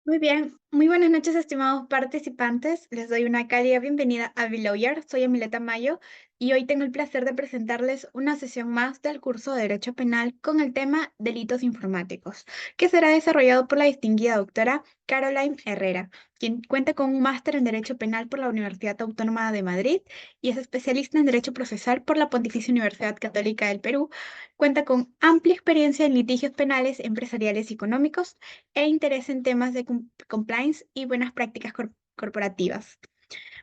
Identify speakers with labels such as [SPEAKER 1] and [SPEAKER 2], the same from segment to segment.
[SPEAKER 1] Muy bien, muy buenas noches, estimados participantes. Les doy una cálida bienvenida a Beloyer. Soy Emileta Mayo y hoy tengo el placer de presentarles una sesión más del curso de Derecho Penal con el tema Delitos Informáticos, que será desarrollado por la distinguida doctora Caroline Herrera, quien cuenta con un máster en Derecho Penal por la Universidad Autónoma de Madrid y es especialista en Derecho Procesal por la Pontificia Universidad Católica del Perú. Cuenta con amplia experiencia en litigios penales, empresariales y económicos e interés en temas de compliance y buenas prácticas corporativas.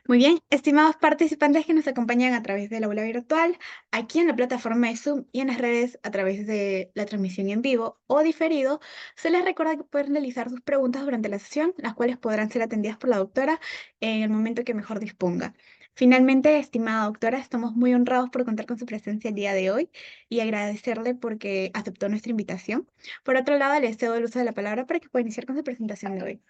[SPEAKER 1] Muy bien, estimados participantes que nos acompañan a través del aula virtual, aquí en la plataforma de Zoom y en las redes a través de la transmisión en vivo o diferido, se les recuerda que pueden realizar sus preguntas durante la sesión, las cuales podrán ser atendidas por la doctora en el momento que mejor disponga. Finalmente, estimada doctora, estamos muy honrados por contar con su presencia el día de hoy y agradecerle porque aceptó nuestra invitación. Por otro lado, le cedo el uso de la palabra para que pueda iniciar con su presentación de hoy.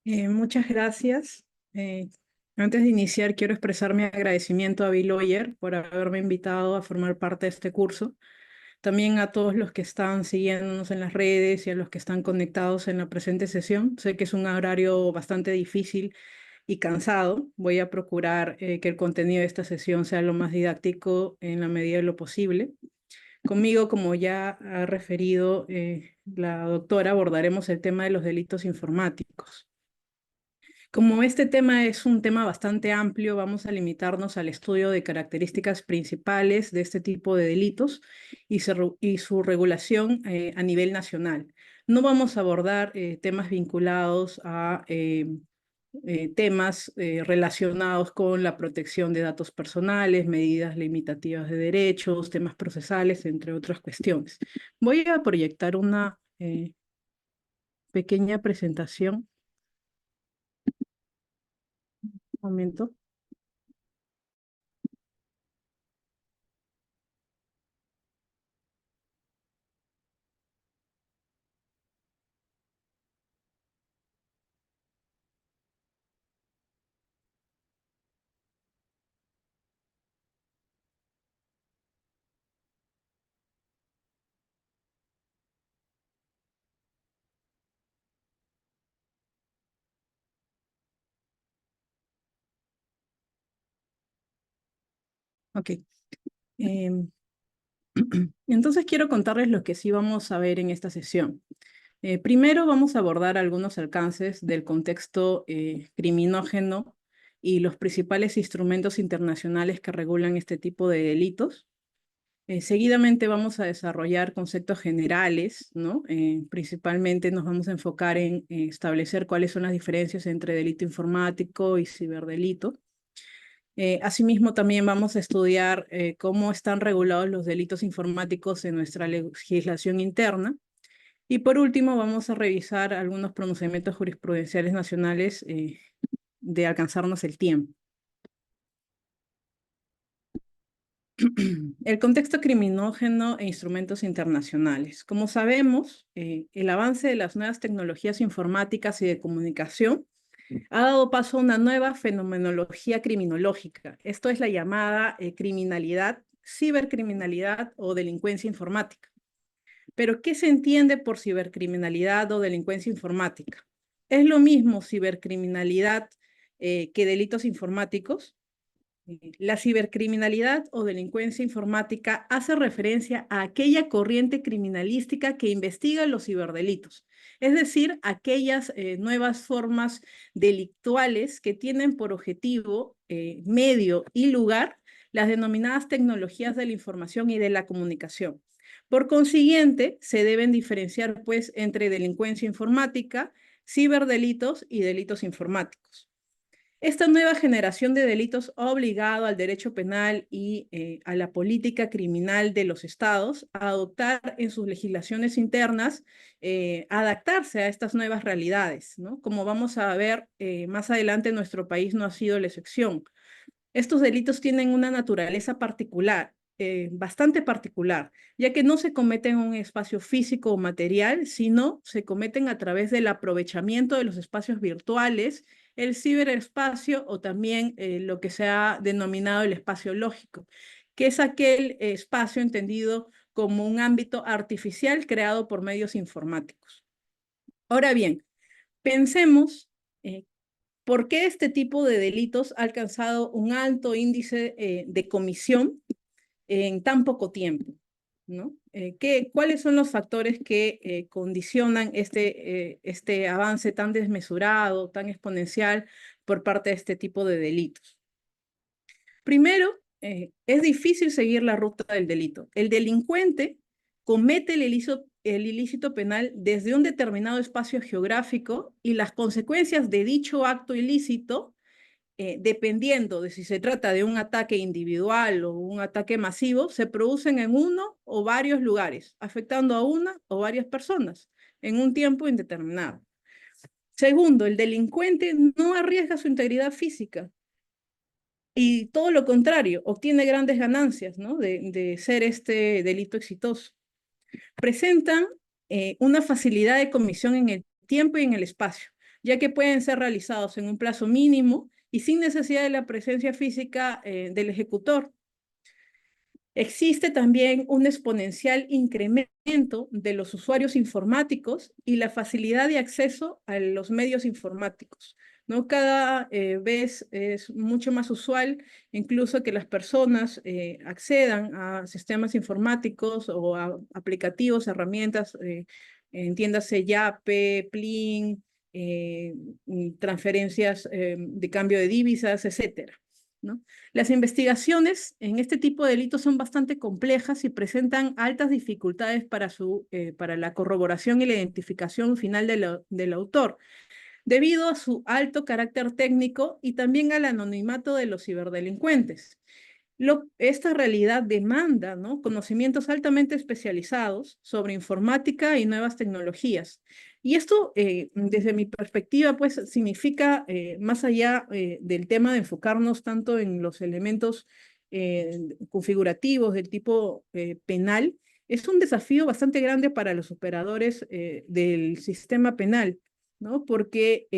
[SPEAKER 2] Muchas gracias. Eh, Antes de iniciar, quiero expresar mi agradecimiento a Bill Oyer por haberme invitado a formar parte de este curso. También a todos los que están siguiéndonos en las redes y a los que están conectados en la presente sesión. Sé que es un horario bastante difícil y cansado. Voy a procurar que el contenido de esta sesión sea lo más didáctico en la medida de lo posible. Conmigo, como ya ha referido la doctora, abordaremos el tema de los delitos informáticos. Como este tema es un tema bastante amplio, vamos a limitarnos al estudio de características principales de este tipo de delitos y su regulación a nivel nacional. No vamos a abordar temas vinculados a temas relacionados con la protección de datos personales, medidas limitativas de derechos, temas procesales, entre otras cuestiones. Voy a proyectar una pequeña presentación. Un momento. Ok. Em, Entonces quiero contarles lo que sí vamos a ver en esta sesión. Primero vamos a abordar algunos alcances del contexto criminógeno y los principales instrumentos internacionales que regulan este tipo de delitos. Seguidamente vamos a desarrollar conceptos generales, ¿no? Principalmente nos vamos a enfocar en establecer cuáles son las diferencias entre delito informático y ciberdelito. Asimismo, también vamos a estudiar cómo están regulados los delitos informáticos en nuestra legislación interna. Y por último, vamos a revisar algunos pronunciamientos jurisprudenciales nacionales de alcanzarnos el tiempo. El contexto criminógeno e instrumentos internacionales. Como sabemos, el avance de las nuevas tecnologías informáticas y de comunicación ha dado paso a una nueva fenomenología criminológica. Esto es la llamada criminalidad, cibercriminalidad o delincuencia informática. Pero, ¿qué se entiende por cibercriminalidad o delincuencia informática? ¿Es lo mismo cibercriminalidad que delitos informáticos? La cibercriminalidad o delincuencia informática hace referencia a aquella corriente criminalística que investiga los ciberdelitos, es decir, aquellas nuevas formas delictuales que tienen por objetivo, medio y lugar las denominadas tecnologías de la información y de la comunicación. Por consiguiente, se deben diferenciar pues entre delincuencia informática, ciberdelitos y delitos informáticos. Esta nueva generación de delitos ha obligado al derecho penal y a la política criminal de los estados a adoptar en sus legislaciones internas, adaptarse a estas nuevas realidades, ¿no? Como vamos a ver más adelante, nuestro país no ha sido la excepción. Estos delitos tienen una naturaleza particular, bastante particular, ya que no se cometen en un espacio físico o material, sino se cometen a través del aprovechamiento de los espacios virtuales, el ciberespacio o también lo que se ha denominado el espacio lógico, que es aquel espacio entendido como un ámbito artificial creado por medios informáticos. Ahora bien, pensemos por qué este tipo de delitos ha alcanzado un alto índice de comisión en tan poco tiempo, ¿no? ¿Cuáles son los factores que condicionan este avance tan desmesurado, tan exponencial por parte de este tipo de delitos? Primero, es difícil seguir la ruta del delito. El delincuente comete el ilícito penal desde un determinado espacio geográfico y las consecuencias de dicho acto ilícito, dependiendo de si se trata de un ataque individual o un ataque masivo, se producen en uno o varios lugares, afectando a una o varias personas en un tiempo indeterminado. Segundo, el delincuente no arriesga su integridad física y todo lo contrario, obtiene grandes ganancias, ¿no? de ser este delito exitoso. Presentan una facilidad de comisión en el tiempo y en el espacio, ya que pueden ser realizados en un plazo mínimo y sin necesidad de la presencia física del ejecutor. Existe también un exponencial incremento de los usuarios informáticos y la facilidad de acceso a los medios informáticos, ¿no? Cada vez es mucho más usual incluso que las personas accedan a sistemas informáticos o a aplicativos, herramientas, entiéndase Yape, Plin, transferencias de cambio de divisas, etcétera, ¿no? Las investigaciones en este tipo de delitos son bastante complejas y presentan altas dificultades para la corroboración y la identificación final del autor, debido a su alto carácter técnico y también al anonimato de los ciberdelincuentes. Esta realidad demanda, ¿no?, conocimientos altamente especializados sobre informática y nuevas tecnologías. Y esto, desde mi perspectiva, pues significa, más allá del tema de enfocarnos tanto en los elementos configurativos del tipo penal, es un desafío bastante grande para los operadores del sistema penal, ¿no? Porque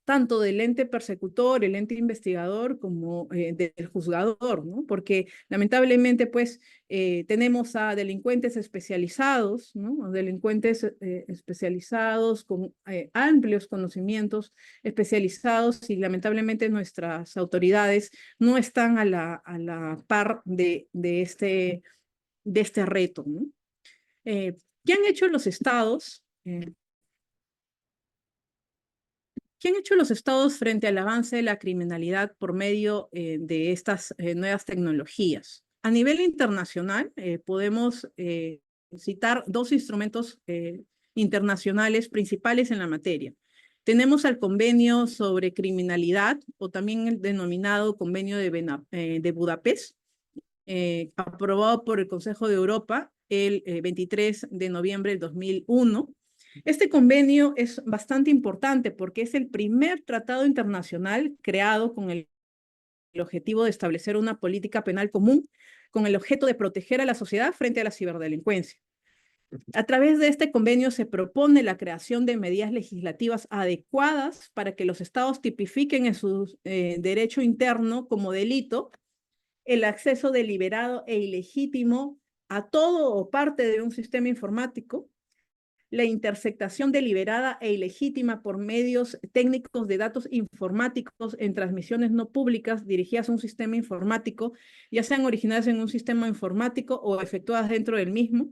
[SPEAKER 2] tanto del ente persecutor, el ente investigador, como del juzgador, ¿no? Porque lamentablemente, pues, tenemos a delincuentes especializados, ¿no? Delincuentes especializados con amplios conocimientos especializados y lamentablemente nuestras autoridades no están a la par de este reto, ¿no? ¿Qué han hecho los estados? ¿Qué han hecho los estados frente al avance de la criminalidad por medio de estas nuevas tecnologías? A nivel internacional, podemos citar dos instrumentos internacionales principales en la materia. Tenemos el Convenio sobre Criminalidad, o también el denominado Convenio de Budapest, aprobado por el Consejo de Europa el 23 de noviembre del 2001. Este convenio es bastante importante porque es el primer tratado internacional creado con el objetivo de establecer una política penal común con el objeto de proteger a la sociedad frente a la ciberdelincuencia. A través de este convenio se propone la creación de medidas legislativas adecuadas para que los estados tipifiquen en su derecho interno como delito el acceso deliberado e ilegítimo a todo o parte de un sistema informático, la interceptación deliberada e ilegítima por medios técnicos de datos informáticos en transmisiones no públicas dirigidas a un sistema informático, ya sean originadas en un sistema informático o efectuadas dentro del mismo.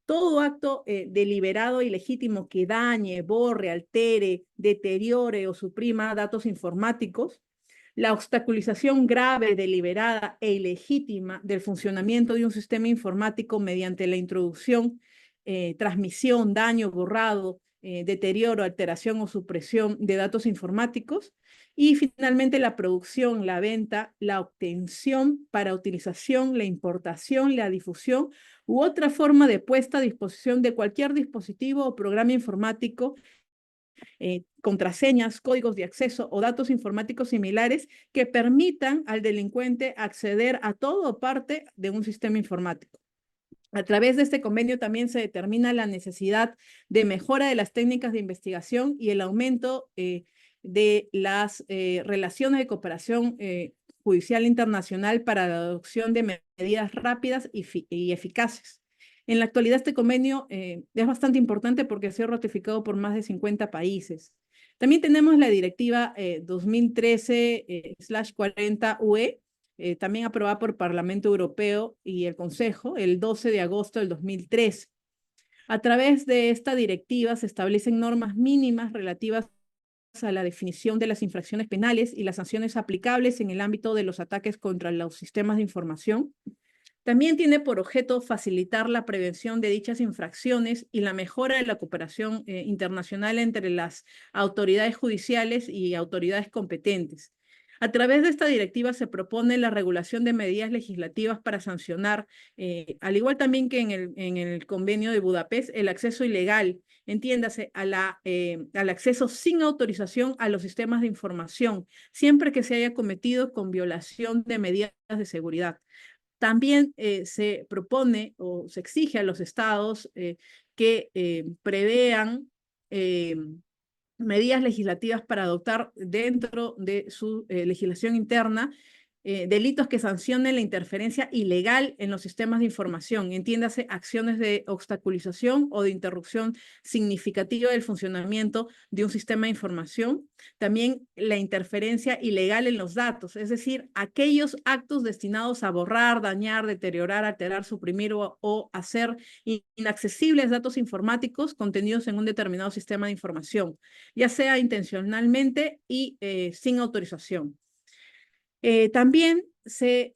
[SPEAKER 2] Todo acto deliberado y legítimo que dañe, borre, altere, deteriore o suprima datos informáticos, la obstaculización grave, deliberada e ilegítima del funcionamiento de un sistema informático mediante la introducción, transmisión, daño, borrado, deterioro, alteración o supresión de datos informáticos. Y finalmente la producción, la venta, la obtención para utilización, la importación, la difusión u otra forma de puesta a disposición de cualquier dispositivo o programa informático, contraseñas, códigos de acceso o datos informáticos similares que permitan al delincuente acceder a todo o parte de un sistema informático. A través de este convenio también se determina la necesidad de mejora de las técnicas de investigación y el aumento de las relaciones de cooperación judicial internacional para la adopción de medidas rápidas y eficaces. En la actualidad este convenio es bastante importante porque ha sido ratificado por más de 50 países. También tenemos la directiva 2013/40/UE, también aprobada por el Parlamento Europeo y el Consejo el 12 de agosto del 2013. A través de esta directiva se establecen normas mínimas relativas a la definición de las infracciones penales y las sanciones aplicables en el ámbito de los ataques contra los sistemas de información. También tiene por objeto facilitar la prevención de dichas infracciones y la mejora de la cooperación internacional entre las autoridades judiciales y autoridades competentes. A través de esta directiva se propone la regulación de medidas legislativas para sancionar, al igual también que en el convenio de Budapest, el acceso ilegal, entiéndase, al acceso sin autorización a los sistemas de información, siempre que se haya cometido con violación de medidas de seguridad. También se propone o se exige a los estados que prevean medidas legislativas para adoptar dentro de su legislación interna delitos que sancionen la interferencia ilegal en los sistemas de información, entiéndase acciones de obstaculización o de interrupción significativa del funcionamiento de un sistema de información. También la interferencia ilegal en los datos, es decir, aquellos actos destinados a borrar, dañar, deteriorar, alterar, suprimir o hacer inaccesibles datos informáticos contenidos en un determinado sistema de información, ya sea intencionalmente y sin autorización. También se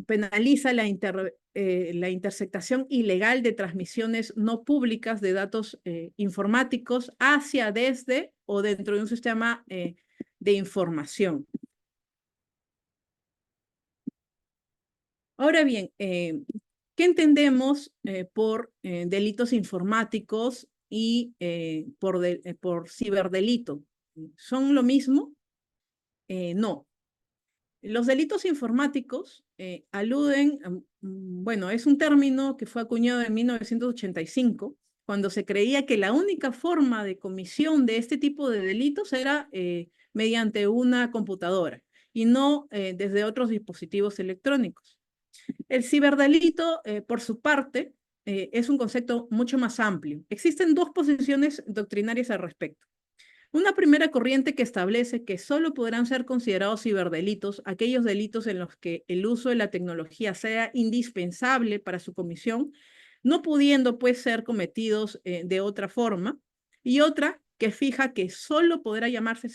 [SPEAKER 2] penaliza la interceptación ilegal de transmisiones no públicas de datos informáticos hacia, desde o dentro de un sistema de información. Ahora bien, ¿qué entendemos por delitos informáticos y por ciberdelito? ¿Son lo mismo? No. Los delitos informáticos aluden, bueno, es un término que fue acuñado en 1985, cuando se creía que la única forma de comisión de este tipo de delitos era mediante una computadora y no desde otros dispositivos electrónicos. El ciberdelito, por su parte, es un concepto mucho más amplio. Existen dos posiciones doctrinarias al respecto. Una primera corriente que establece que solo podrán ser considerados ciberdelitos aquellos delitos en los que el uso de la tecnología sea indispensable para su comisión, no pudiendo pues ser cometidos de otra forma, y otra que fija que solo podrá llamarse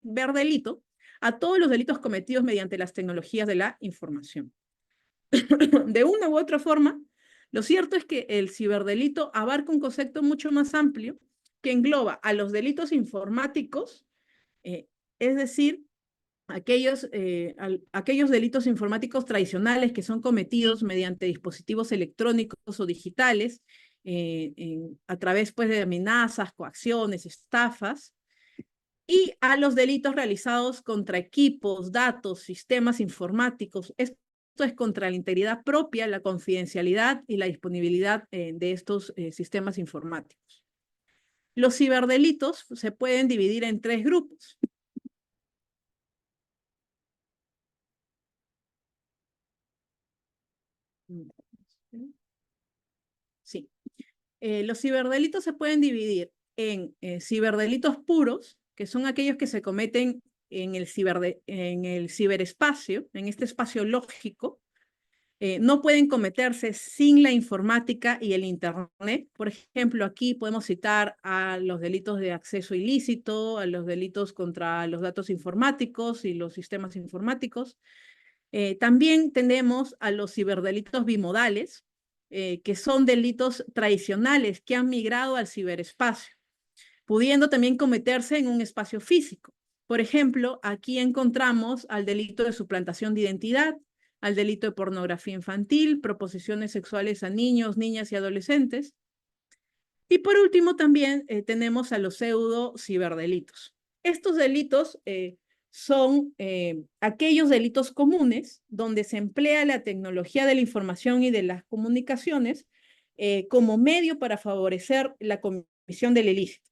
[SPEAKER 2] ciberdelito a todos los delitos cometidos mediante las tecnologías de la información. De una u otra forma, lo cierto es que el ciberdelito abarca un concepto mucho más amplio que engloba a los delitos informáticos, es decir, aquellos delitos informáticos tradicionales que son cometidos mediante dispositivos electrónicos o digitales, a través pues, de amenazas, coacciones, estafas, y a los delitos realizados contra equipos, datos, sistemas informáticos. Esto es contra la integridad propia, la confidencialidad y la disponibilidad de estos sistemas informáticos. Los ciberdelitos se pueden dividir en tres grupos. Sí. Los ciberdelitos se pueden dividir en ciberdelitos puros, que son aquellos que se cometen en el ciberespacio, en este espacio lógico. No pueden cometerse sin la informática y el Internet. Por ejemplo, aquí podemos citar a los delitos de acceso ilícito, a los delitos contra los datos informáticos y los sistemas informáticos. También tenemos a los ciberdelitos bimodales, que son delitos tradicionales que han migrado al ciberespacio, pudiendo también cometerse en un espacio físico. Por ejemplo, aquí encontramos al delito de suplantación de identidad, al delito de pornografía infantil, proposiciones sexuales a niños, niñas y adolescentes. Y por último también tenemos a los pseudo ciberdelitos. Estos delitos son aquellos delitos comunes donde se emplea la tecnología de la información y de las comunicaciones como medio para favorecer la comisión del ilícito.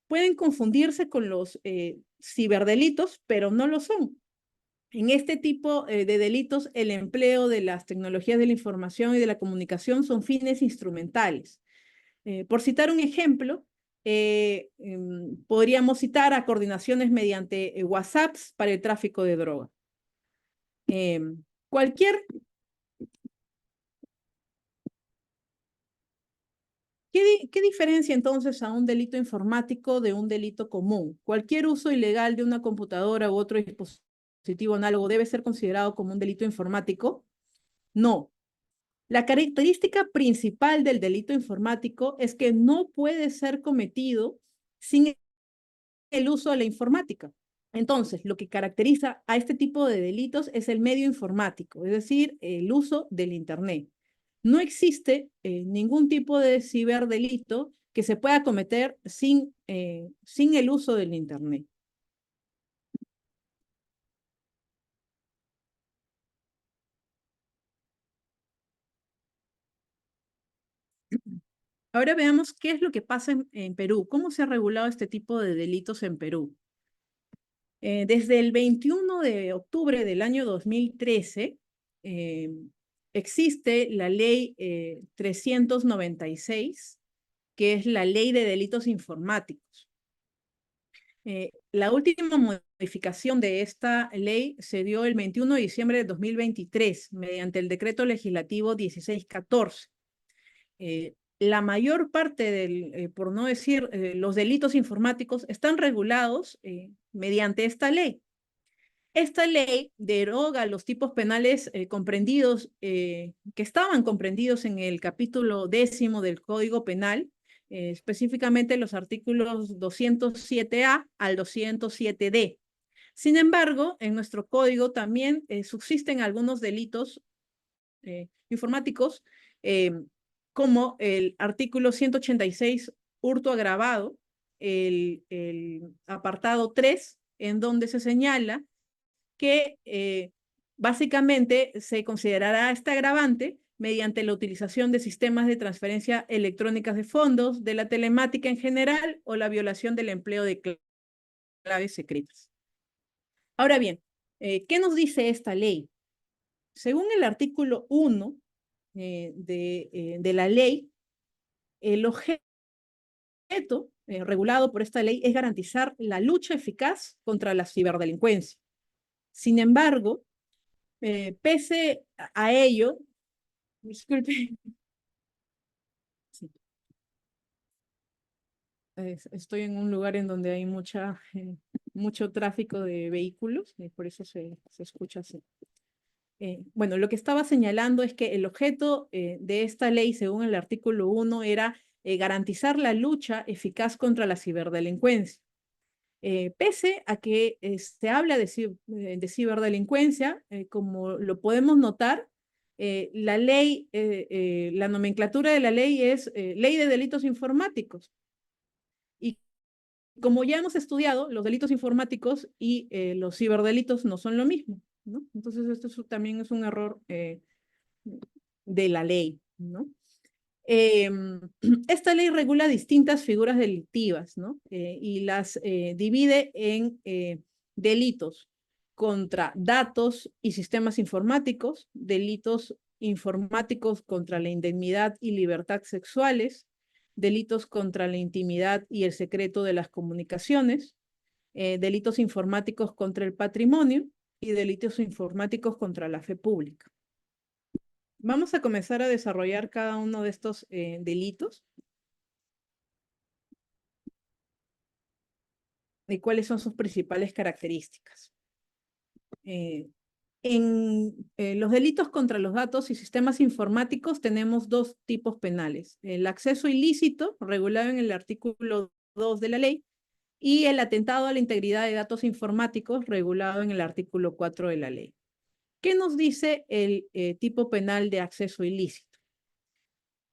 [SPEAKER 2] Pueden confundirse con los ciberdelitos, pero no lo son. En este tipo de delitos, el empleo de las tecnologías de la información y de la comunicación son fines instrumentales. Por citar un ejemplo, podríamos citar a coordinaciones mediante WhatsApps para el tráfico de droga. Cualquier ¿Qué diferencia entonces a un delito informático de un delito común? ¿Cualquier uso ilegal de una computadora u otro dispositivo análogo debe ser considerado como un delito informático? No. La característica principal del delito informático es que no puede ser cometido sin el uso de la informática. Entonces, lo que caracteriza a este tipo de delitos es el medio informático, es decir, el uso del Internet. No existe ningún tipo de ciberdelito que se pueda cometer sin el uso del Internet. Ahora veamos qué es lo que pasa en Perú, cómo se ha regulado este tipo de delitos en Perú. Desde el 21 de octubre del año 2013, existe la ley 396, que es la ley de delitos informáticos. La última modificación de esta ley se dio el 21 de diciembre de 2023 mediante el decreto legislativo 1614. La mayor parte por no decir los delitos informáticos, están regulados mediante esta ley. Esta ley deroga los tipos penales comprendidos, que estaban comprendidos en el capítulo 10 del Código Penal, específicamente los artículos 207A al 207D. Sin embargo, en nuestro código también subsisten algunos delitos informáticos, como el artículo 186, hurto agravado, el apartado 3, en donde se señala que básicamente se considerará este agravante mediante la utilización de sistemas de transferencia electrónicas de fondos, de la telemática en general o la violación del empleo de claves secretas. Ahora bien, ¿qué nos dice esta ley? Según el artículo 1 de la ley, el objeto regulado por esta ley es garantizar la lucha eficaz contra la ciberdelincuencia. Sin embargo, pese a ello, disculpe, sí, estoy en un lugar en donde hay mucho tráfico de vehículos, por eso se escucha así. Bueno, lo que estaba señalando es que el objeto de esta ley, según el artículo 1, era garantizar la lucha eficaz contra la ciberdelincuencia. Pese a que se habla de ciberdelincuencia, como lo podemos notar, la ley, la nomenclatura de la ley es Ley de Delitos Informáticos. Y como ya hemos estudiado, los delitos informáticos y los ciberdelitos no son lo mismo, ¿no? Entonces, esto también es un error de la ley, ¿no? Esta ley regula distintas figuras delictivas, ¿no? Y las divide en delitos contra datos y sistemas informáticos, delitos informáticos contra la indemnidad y libertad sexuales, delitos contra la intimidad y el secreto de las comunicaciones, delitos informáticos contra el patrimonio y delitos informáticos contra la fe pública. Vamos a comenzar a desarrollar cada uno de estos delitos y cuáles son sus principales características. En los delitos contra los datos y sistemas informáticos tenemos dos tipos penales: el acceso ilícito, regulado en el artículo 2 de la ley, y el atentado a la integridad de datos informáticos, regulado en el artículo 4 de la ley. ¿Qué nos dice el tipo penal de acceso ilícito?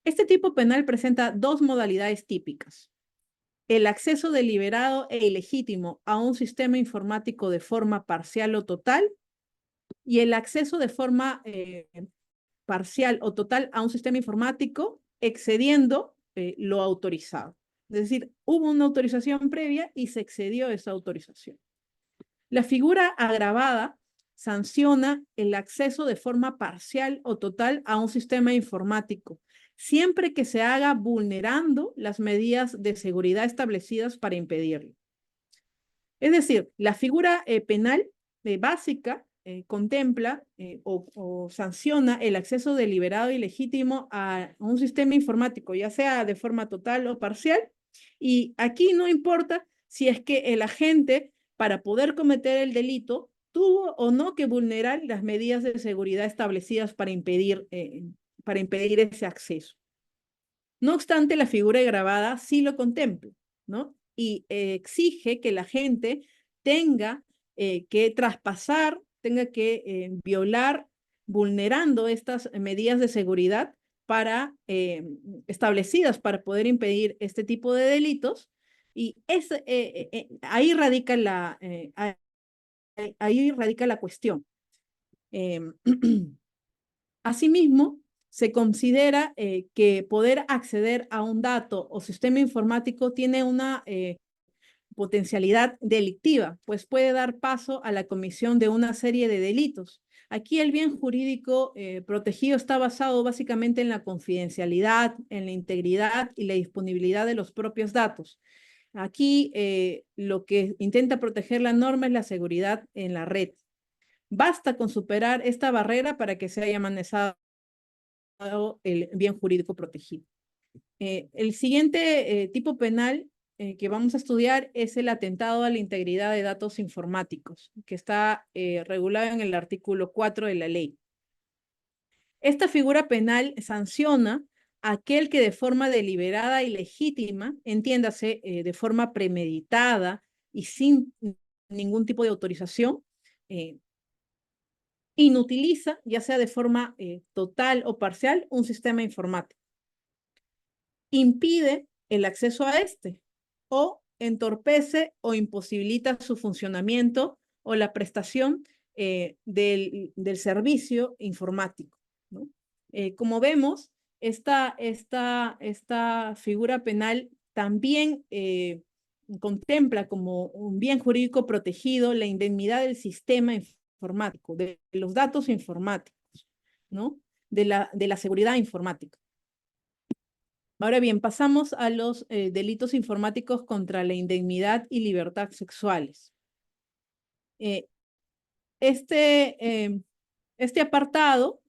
[SPEAKER 2] Este tipo penal presenta dos modalidades típicas: el acceso deliberado e ilegítimo a un sistema informático de forma parcial o total, y el acceso de forma parcial o total a un sistema informático excediendo lo autorizado. Es decir, hubo una autorización previa y se excedió esa autorización. La figura agravada sanciona el acceso de forma parcial o total a un sistema informático, siempre que se haga vulnerando las medidas de seguridad establecidas para impedirlo. Es decir, la figura penal básica contempla o sanciona el acceso deliberado y legítimo a un sistema informático, ya sea de forma total o parcial, y aquí no importa si es que el agente, para poder cometer el delito, tuvo o no que vulnerar las medidas de seguridad establecidas para impedir ese acceso. No obstante, la figura grabada sí lo contempla, ¿no? Y exige que la gente tenga que traspasar, tenga que violar, vulnerando estas medidas de seguridad establecidas para poder impedir este tipo de delitos. Y ahí radica ahí radica la cuestión. Asimismo, se considera que poder acceder a un dato o sistema informático tiene una potencialidad delictiva, pues puede dar paso a la comisión de una serie de delitos. Aquí el bien jurídico protegido está basado básicamente en la confidencialidad, en la integridad y la disponibilidad de los propios datos. Aquí lo que intenta proteger la norma es la seguridad en la red. Basta con superar esta barrera para que se haya manejado el bien jurídico protegido. El siguiente tipo penal que vamos a estudiar es el atentado a la integridad de datos informáticos, que está regulado en el artículo 4 de la ley. Esta figura penal sanciona a aquel que de forma deliberada y legítima, entiéndase, de forma premeditada y sin ningún tipo de autorización, inutiliza, ya sea de forma total o parcial, un sistema informático. Impide el acceso a este o entorpece o imposibilita su funcionamiento o la prestación del servicio informático, ¿no? Como vemos, esta figura penal también contempla como un bien jurídico protegido la indemnidad del sistema informático, de los datos informáticos, ¿no? De la seguridad informática. Ahora bien, pasamos a los delitos informáticos contra la indignidad y libertad sexuales. Eh, este apartado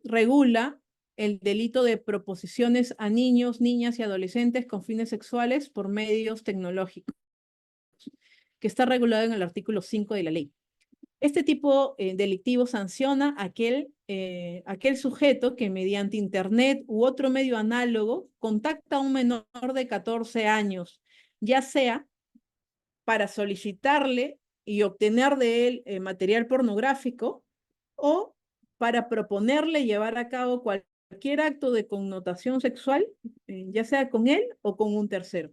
[SPEAKER 2] regula el delito de proposiciones a niños, niñas y adolescentes con fines sexuales por medios tecnológicos, que está regulado en el artículo 5 de la ley. Este tipo delictivo sanciona aquel sujeto que mediante internet u otro medio análogo contacta a un menor de 14 años, ya sea para solicitarle y obtener de él material pornográfico o para proponerle llevar a cabo cualquier acto de connotación sexual, ya sea con él o con un tercero.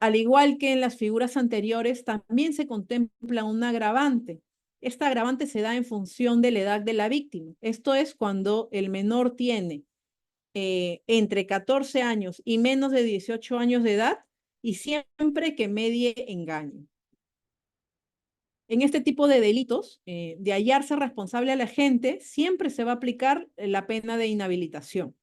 [SPEAKER 2] Al igual que en las figuras anteriores, también se contempla un agravante. Esta agravante se da en función de la edad de la víctima. Esto es cuando el menor tiene entre 14 años y menos de 18 años de edad y siempre que medie engaño. En este tipo de delitos, de hallarse responsable al agente, siempre se va a aplicar la pena de inhabilitación.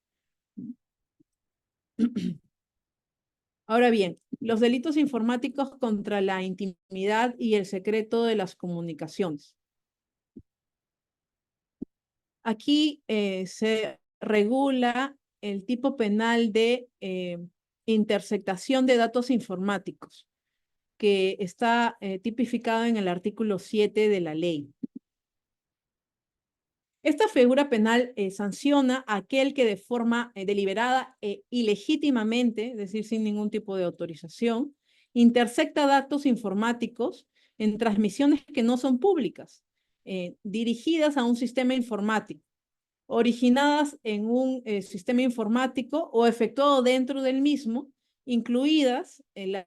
[SPEAKER 2] Ahora bien, los delitos informáticos contra la intimidad y el secreto de las comunicaciones. Aquí se regula el tipo penal de interceptación de datos informáticos, que está tipificado en el artículo 7 de la ley. Esta figura penal sanciona a aquel que de forma deliberada e ilegítimamente, es decir, sin ningún tipo de autorización, intercepta datos informáticos en transmisiones que no son públicas, dirigidas a un sistema informático, originadas en un sistema informático o efectuado dentro del mismo, incluidas en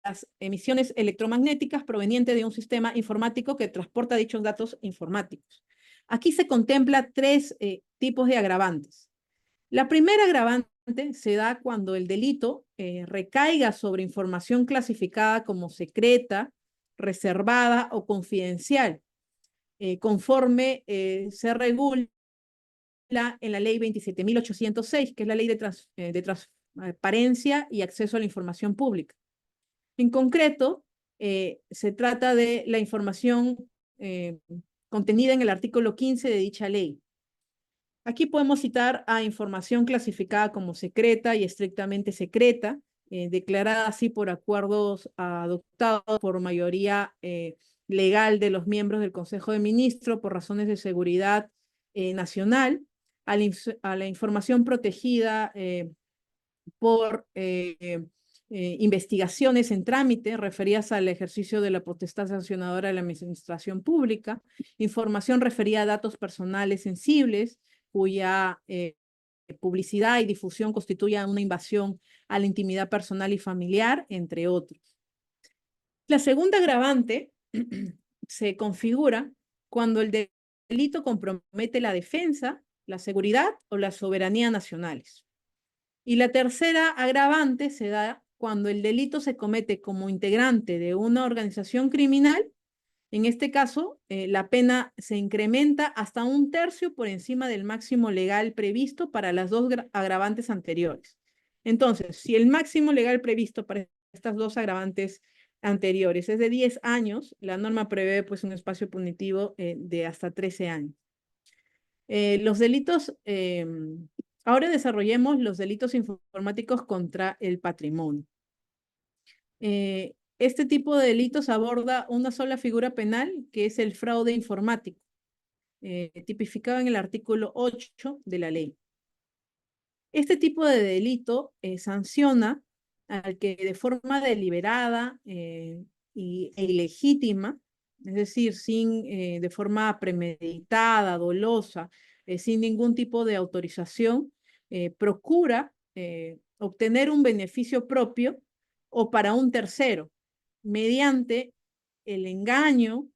[SPEAKER 2] las emisiones electromagnéticas provenientes de un sistema informático que transporta dichos datos informáticos. Aquí se contempla tres tipos de agravantes. La primera agravante se da cuando el delito recaiga sobre información clasificada como secreta, reservada o confidencial, conforme se regula en la ley 27.806, que es la ley de transparencia y acceso a la información pública. En concreto, se trata de la información contenida en el artículo 15 de dicha ley. Aquí podemos citar a información clasificada como secreta y estrictamente secreta, declarada así por acuerdos adoptados por mayoría legal de los miembros del Consejo de Ministros por razones de seguridad nacional, a la información protegida por investigaciones en trámite referidas al ejercicio de la potestad sancionadora de la administración pública, información referida a datos personales sensibles, cuya publicidad y difusión constituyan una invasión a la intimidad personal y familiar, entre otros. La segunda agravante se configura cuando el delito compromete la defensa, la seguridad o la soberanía nacionales. Y la tercera agravante se da cuando el delito se comete como integrante de una organización criminal. En este caso, la pena se incrementa hasta 1/3 por encima del máximo legal previsto para las dos agravantes anteriores. Entonces, si el máximo legal previsto para estas dos agravantes anteriores es de 10 años, la norma prevé pues un espacio punitivo de hasta 13 años. Los delitos, ahora desarrollemos los delitos informáticos contra el patrimonio. Este tipo de delitos aborda una sola figura penal, que es el fraude informático, tipificado en el artículo 8 de la ley. Este tipo de delito sanciona al que de forma deliberada e ilegítima, es decir, de forma premeditada, dolosa, sin ningún tipo de autorización, procura obtener un beneficio propio o para un tercero, mediante el engaño,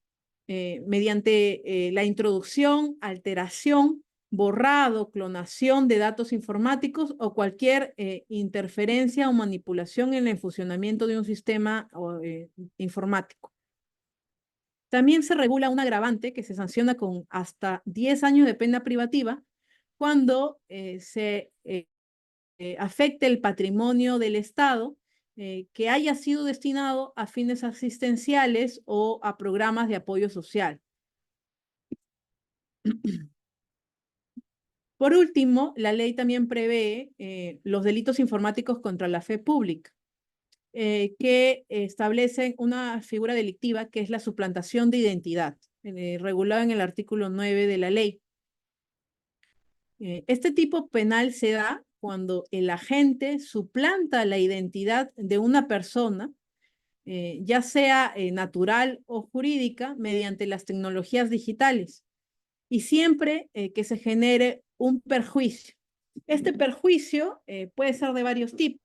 [SPEAKER 2] mediante la introducción, alteración, borrado, clonación de datos informáticos o cualquier interferencia o manipulación en el funcionamiento de un sistema informático. También se regula un agravante que se sanciona con hasta 10 años de pena privativa cuando se afecte el patrimonio del Estado que haya sido destinado a fines asistenciales o a programas de apoyo social. Por último, la ley también prevé los delitos informáticos contra la fe pública, que establecen una figura delictiva que es la suplantación de identidad, regulada en el artículo 9 de la ley. Este tipo penal se da cuando el agente suplanta la identidad de una persona, ya sea natural o jurídica, mediante las tecnologías digitales, y siempre que se genere un perjuicio. Este perjuicio puede ser de varios tipos.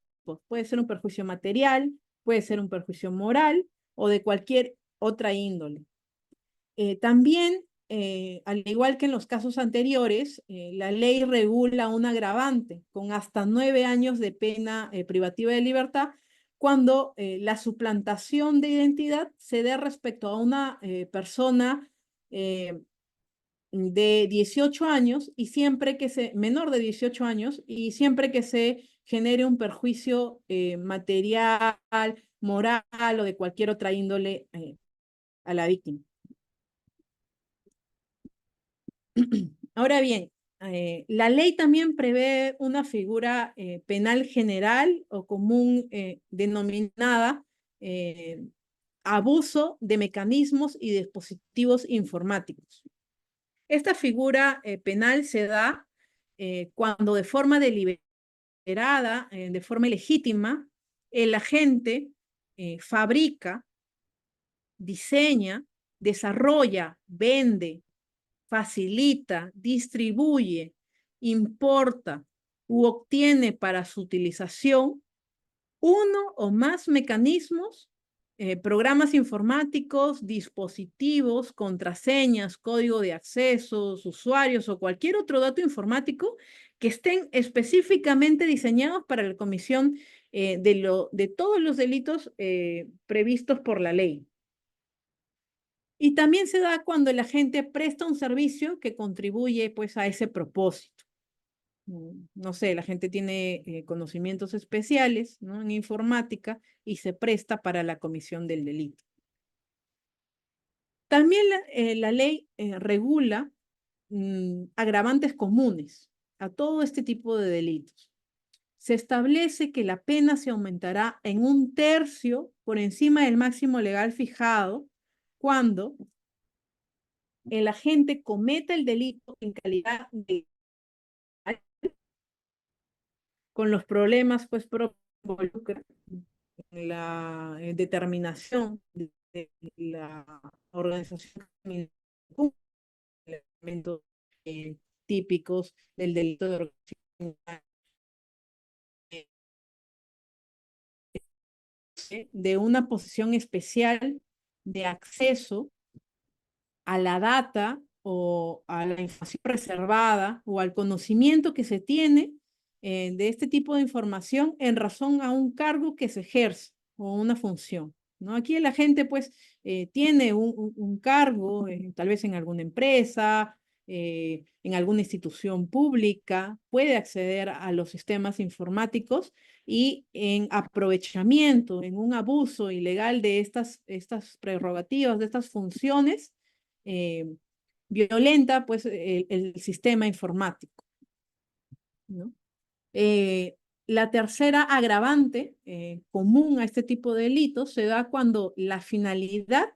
[SPEAKER 2] Puede ser un perjuicio material, puede ser un perjuicio moral o de cualquier otra índole. También, al igual que en los casos anteriores, la ley regula un agravante con hasta 9 años de pena privativa de libertad cuando la suplantación de identidad se dé respecto a una persona de 18 años y siempre que menor de 18 años y siempre que se genere un perjuicio material, moral o de cualquier otra índole a la víctima. Ahora bien, la ley también prevé una figura penal general o común denominada abuso de mecanismos y dispositivos informáticos. Esta figura penal se da cuando de forma deliberada, de forma ilegítima, el agente fabrica, diseña, desarrolla, vende, facilita, distribuye, importa u obtiene para su utilización uno o más mecanismos, programas informáticos, dispositivos, contraseñas, código de accesos, usuarios o cualquier otro dato informático que estén específicamente diseñados para la comisión de todos los delitos previstos por la ley. Y también se da cuando la gente presta un servicio que contribuye pues a ese propósito. No sé, la gente tiene conocimientos especiales, ¿no?, en informática y se presta para la comisión del delito. También la ley regula agravantes comunes a todo este tipo de delitos. Se establece que la pena se aumentará en 1/3 por encima del máximo legal fijado cuando el agente cometa el delito en calidad de con los problemas pues involucra en la determinación de la organización criminal, elementos típicos del delito de organización de una posición especial de acceso a la data o a la información reservada o al conocimiento que se tiene de este tipo de información en razón a un cargo que se ejerce o una función, ¿no? Aquí la gente pues tiene un cargo, tal vez en alguna empresa, en alguna institución pública, puede acceder a los sistemas informáticos y en aprovechamiento, en un abuso ilegal de estas prerrogativas, de estas funciones, eh, violenta pues el sistema informático, ¿no? Eh, la tercera agravante común a este tipo de delitos se da cuando la finalidad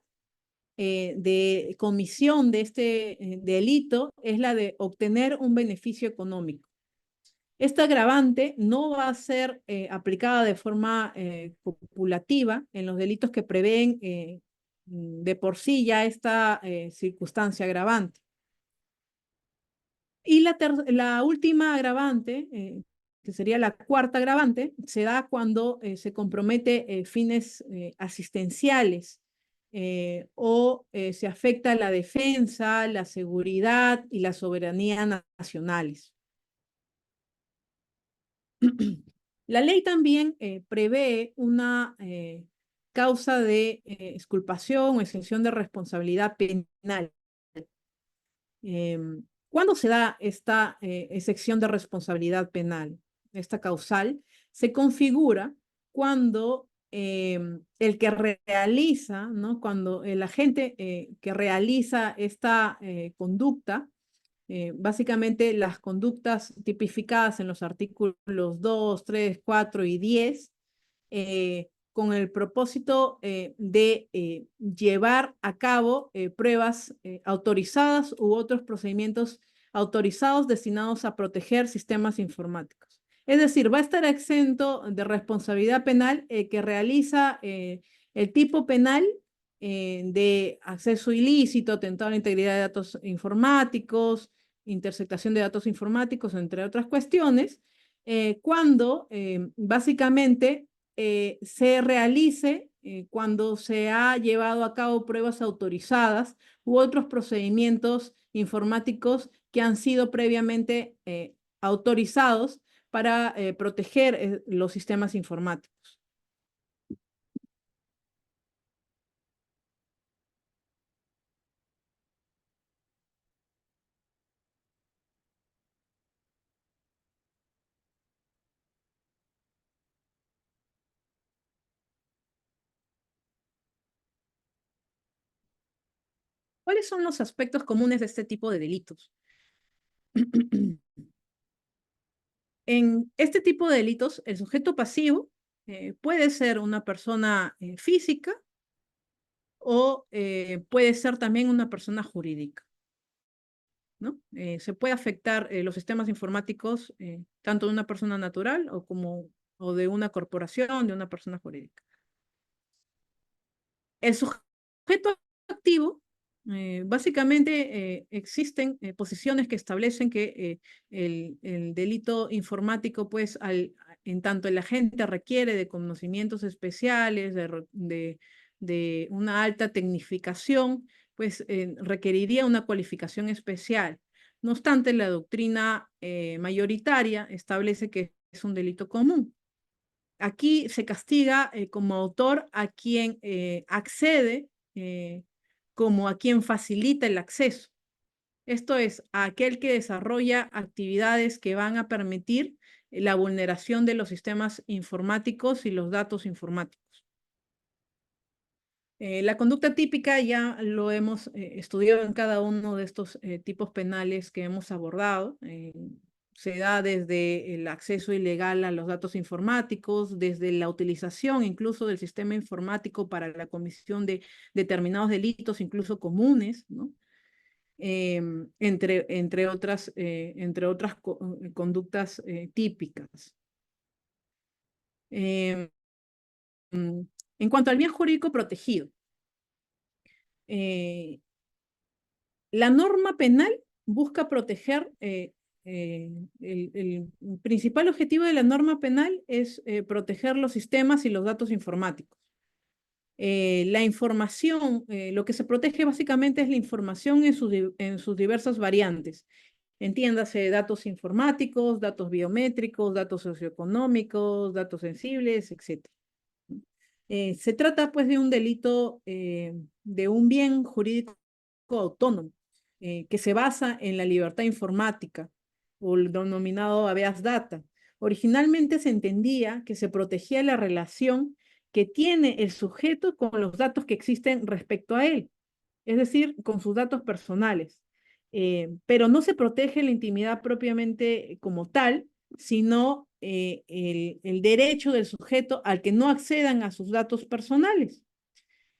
[SPEAKER 2] de comisión de este delito es la de obtener un beneficio económico. Esta agravante no va a ser aplicada de forma copulativa en los delitos que prevén de por sí ya esta circunstancia agravante. Y la última agravante, que sería la cuarta agravante, se da cuando se compromete fines asistenciales o se afecta la defensa, la seguridad y la soberanía nacionales. La ley también prevé una causa de exculpación o exención de responsabilidad penal. ¿Cuándo se da esta exención de responsabilidad penal? Esta causal se configura cuando el que realiza, ¿no?, cuando el agente que realiza esta conducta, básicamente las conductas tipificadas en los artículos 2, 3, 4 y 10, con el propósito de llevar a cabo pruebas autorizadas u otros procedimientos autorizados destinados a proteger sistemas informáticos. Es decir, va a estar exento de responsabilidad penal que realiza el tipo penal de acceso ilícito, atentado a la integridad de datos informáticos, interceptación de datos informáticos, entre otras cuestiones, cuando básicamente se realice cuando se ha llevado a cabo pruebas autorizadas u otros procedimientos informáticos que han sido previamente autorizados para proteger los sistemas informáticos. ¿Cuáles son los aspectos comunes de este tipo de delitos? En este tipo de delitos, el sujeto pasivo puede ser una persona física o puede ser también una persona jurídica, ¿no? Se puede afectar los sistemas informáticos tanto de una persona natural o de una corporación, de una persona jurídica. El sujeto activo, básicamente existen posiciones que establecen que el delito informático, pues, en tanto el agente requiere de conocimientos especiales, de una alta tecnificación, pues requeriría una cualificación especial. No obstante, la doctrina mayoritaria establece que es un delito común. Aquí se castiga como autor a quien accede como a quien facilita el acceso. Esto es, a aquel que desarrolla actividades que van a permitir la vulneración de los sistemas informáticos y los datos informáticos. La conducta típica ya lo hemos estudiado en cada uno de estos tipos penales que hemos abordado. Se da desde el acceso ilegal a los datos informáticos, desde la utilización incluso del sistema informático para la comisión de determinados delitos, incluso comunes, ¿no? Entre otras conductas típicas. Em, en cuanto al bien jurídico protegido, la norma penal busca proteger, el principal objetivo de la norma penal es proteger los sistemas y los datos informáticos. La información, lo que se protege básicamente es la información en sus diversas variantes. Entiéndase, datos informáticos, datos biométricos, datos socioeconómicos, datos sensibles, etc. Se trata pues de un delito, de un bien jurídico autónomo, que se basa en la libertad informática, o el denominado habeas data. Originalmente se entendía que se protegía la relación que tiene el sujeto con los datos que existen respecto a él, es decir, con sus datos personales. Pero no se protege la intimidad propiamente como tal, sino el derecho del sujeto al que no accedan a sus datos personales.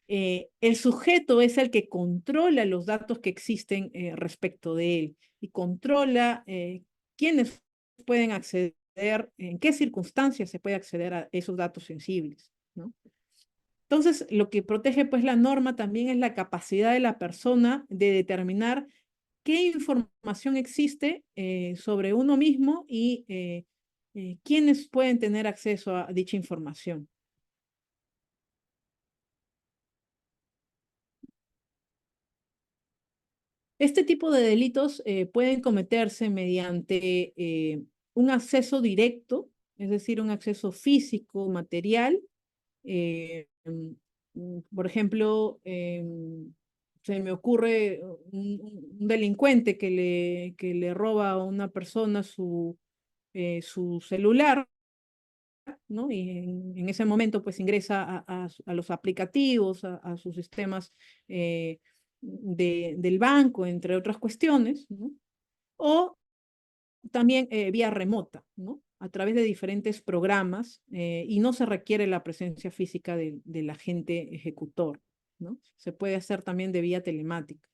[SPEAKER 2] El sujeto es el que controla los datos que existen respecto de él y controla quiénes pueden acceder, en qué circunstancias se puede acceder a esos datos sensibles, ¿no? Entonces, lo que protege pues la norma también es la capacidad de la persona de determinar qué información existe sobre uno mismo y quiénes pueden tener acceso a dicha información. Este tipo de delitos pueden cometerse mediante un acceso directo, es decir, un acceso físico, material. Por ejemplo, se me ocurre un delincuente que le roba a una persona su celular, ¿no? Y en ese momento pues ingresa a los aplicativos, a sus sistemas del banco, entre otras cuestiones, ¿no? O también vía remota, ¿no? A través de diferentes programas y no se requiere la presencia física del agente ejecutor, ¿no? Se puede hacer también de vía telemática.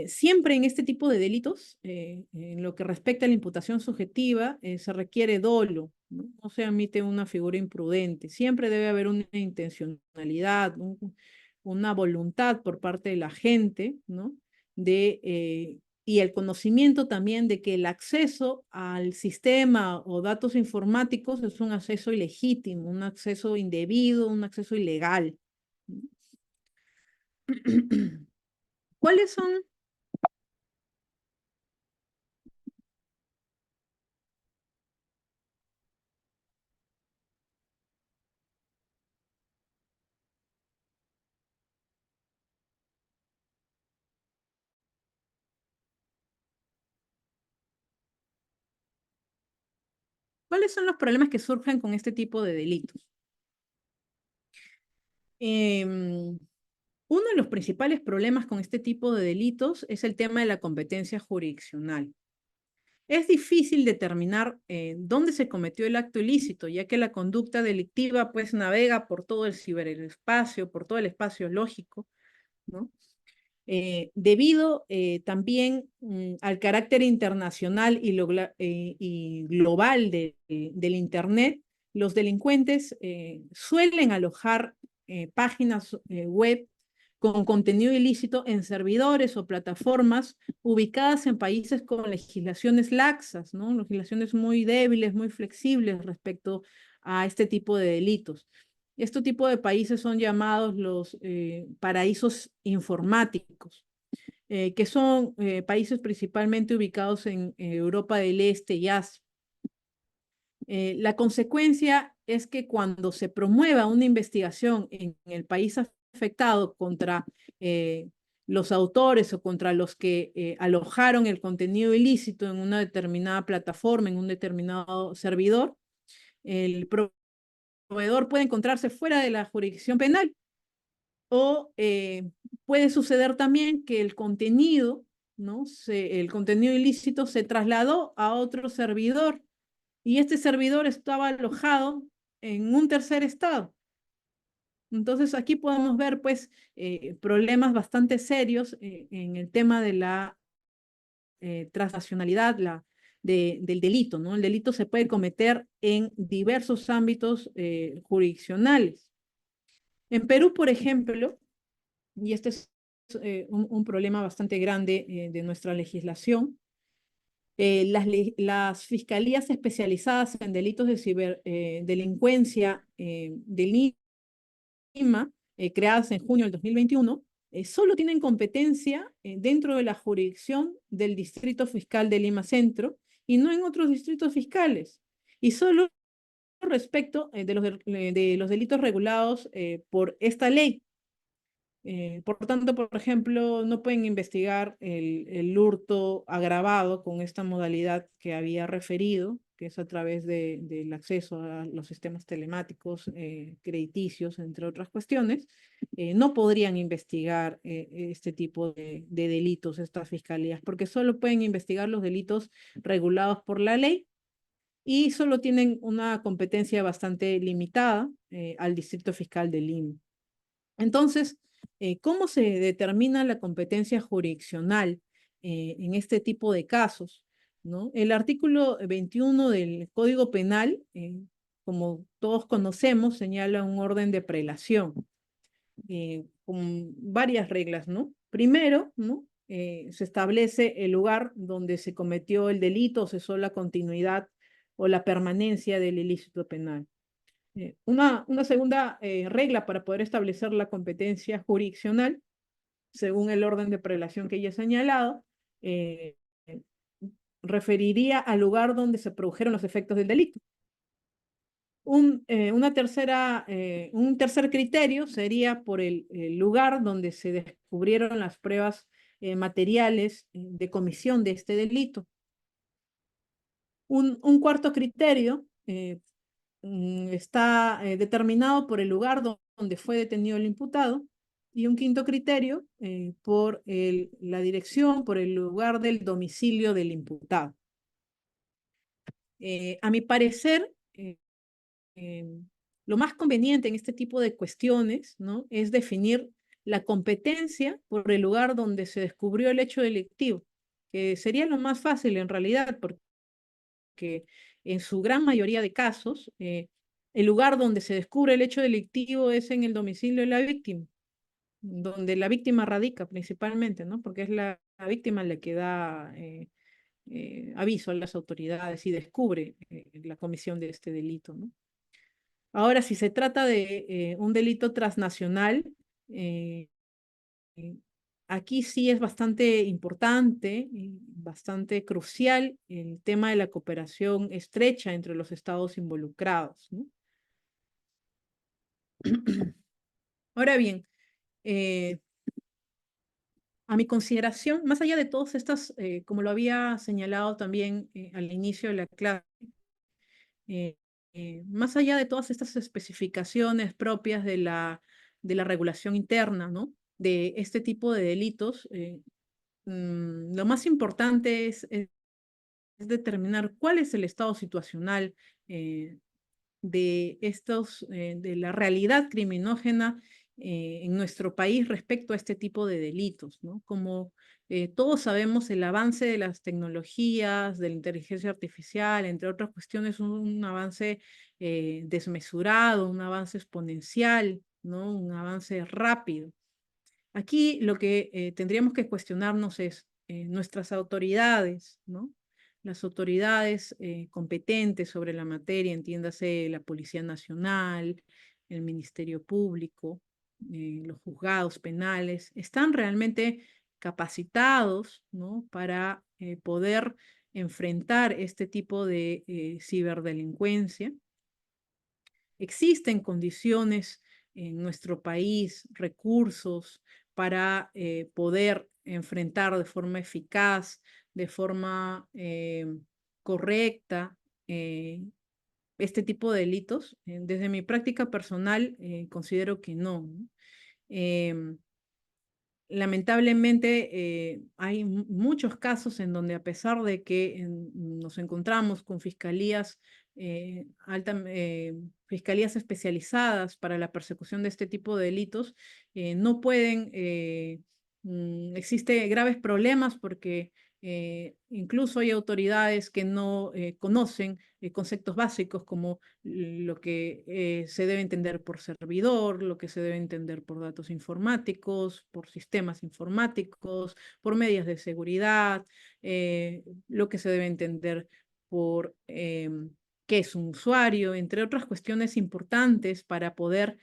[SPEAKER 2] Siempre en este tipo de delitos, en lo que respecta a la imputación subjetiva, se requiere dolo, ¿no? No se admite una figura imprudente. Siempre debe haber una intencionalidad, una voluntad por parte del agente, ¿no? Y el conocimiento también de que el acceso al sistema o datos informáticos es un acceso ilegítimo, un acceso indebido, un acceso ilegal. ¿Cuáles son ¿Cuáles son los problemas que surgen con este tipo de delitos? Uno de los principales problemas con este tipo de delitos es el tema de la competencia jurisdiccional. Es difícil determinar dónde se cometió el acto ilícito, ya que la conducta delictiva pues navega por todo el ciberespacio, por todo el espacio lógico, ¿no? Debido también al carácter internacional y global del Internet, los delincuentes suelen alojar páginas web con contenido ilícito en servidores o plataformas ubicadas en países con legislaciones laxas, ¿no? Legislaciones muy débiles, muy flexibles respecto a este tipo de delitos. Este tipo de países son llamados los paraísos informáticos, que son países principalmente ubicados en Europa del Este y Asia. La consecuencia es que cuando se promueva una investigación en el país efectuado contra los autores o contra los que alojaron el contenido ilícito en una determinada plataforma, en un determinado servidor, el proveedor puede encontrarse fuera de la jurisdicción penal. O puede suceder también que el contenido, ¿no? El contenido ilícito se trasladó a otro servidor y este servidor estaba alojado en un tercer estado. Entonces aquí podemos ver pues problemas bastante serios en el tema de la transnacionalidad, del delito, ¿no? El delito se puede cometer en diversos ámbitos jurisdiccionales. En Perú, por ejemplo, y este es un problema bastante grande de nuestra legislación, las fiscalías especializadas en delitos de ciberdelincuencia de Lima, creadas en junio del 2021, solo tienen competencia dentro de la jurisdicción del Distrito Fiscal de Lima Centro y no en otros distritos fiscales. Y solo respecto de los delitos regulados por esta ley. Por tanto, por ejemplo, no pueden investigar el hurto agravado con esta modalidad que había referido, que es a través del acceso a los sistemas telemáticos, crediticios, entre otras cuestiones. No podrían investigar este tipo de delitos, estas fiscalías, porque solo pueden investigar los delitos regulados por la ley y solo tienen una competencia bastante limitada al Distrito Fiscal de Lima. Entonces, ¿cómo se determina la competencia jurisdiccional en este tipo de casos? ¿No? El artículo 21 del Código Penal, como todos conocemos, señala un orden de prelación con varias reglas, ¿no? Primero, ¿no? Se establece el lugar donde se cometió el delito o cesó la continuidad o la permanencia del ilícito penal. Una segunda regla para poder establecer la competencia jurisdiccional, según el orden de prelación que ya he señalado, referiría al lugar donde se produjeron los efectos del delito. Un tercer criterio sería por el lugar donde se descubrieron las pruebas materiales de comisión de este delito. Un cuarto criterio está determinado por el lugar donde fue detenido el imputado, y un quinto criterio por la dirección, por el lugar del domicilio del imputado. A mi parecer, lo más conveniente en este tipo de cuestiones, ¿no? Es definir la competencia por el lugar donde se descubrió el hecho delictivo, que sería lo más fácil en realidad, porque en su gran mayoría de casos, el lugar donde se descubre el hecho delictivo es en el domicilio de la víctima, donde la víctima radica principalmente, ¿no? Porque es la víctima la que da aviso a las autoridades y descubre la comisión de este delito, ¿no? Ahora, si se trata de un delito transnacional, eh, aquí sí es bastante importante y bastante crucial el tema de la cooperación estrecha entre los estados involucrados, ¿no? Ahora bien, eh, a mi consideración, más allá de todas estas, como lo había señalado también al inicio de la clase, eh, más allá de todas estas especificaciones propias de la regulación interna, ¿no? De este tipo de delitos, lo más importante es determinar cuál es el estado situacional eh, de la realidad criminógena en nuestro país respecto a este tipo de delitos, ¿no? Como todos sabemos, el avance de las tecnologías, de la inteligencia artificial, entre otras cuestiones, un avance desmesurado, un avance exponencial, ¿no? Un avance rápido. Aquí lo que tendríamos que cuestionarnos es nuestras autoridades, ¿no? Las autoridades competentes sobre la materia, entiéndase la Policía Nacional, el Ministerio Público, los juzgados penales, están realmente capacitados, ¿no? Para poder enfrentar este tipo de ciberdelincuencia. Existen condiciones en nuestro país recursos para poder enfrentar de forma eficaz, de forma correcta, este tipo de delitos. Desde mi práctica personal, considero que no, ¿no? Em, Lamentablemente, hay muchos casos en donde a pesar de que nos encontramos con fiscalías especializadas para la persecución de este tipo de delitos, no pueden, existe graves problemas porque incluso hay autoridades que no conocen conceptos básicos como lo que se debe entender por servidor, lo que se debe entender por datos informáticos, por sistemas informáticos, por medidas de seguridad, lo que se debe entender por qué es un usuario, entre otras cuestiones importantes para poder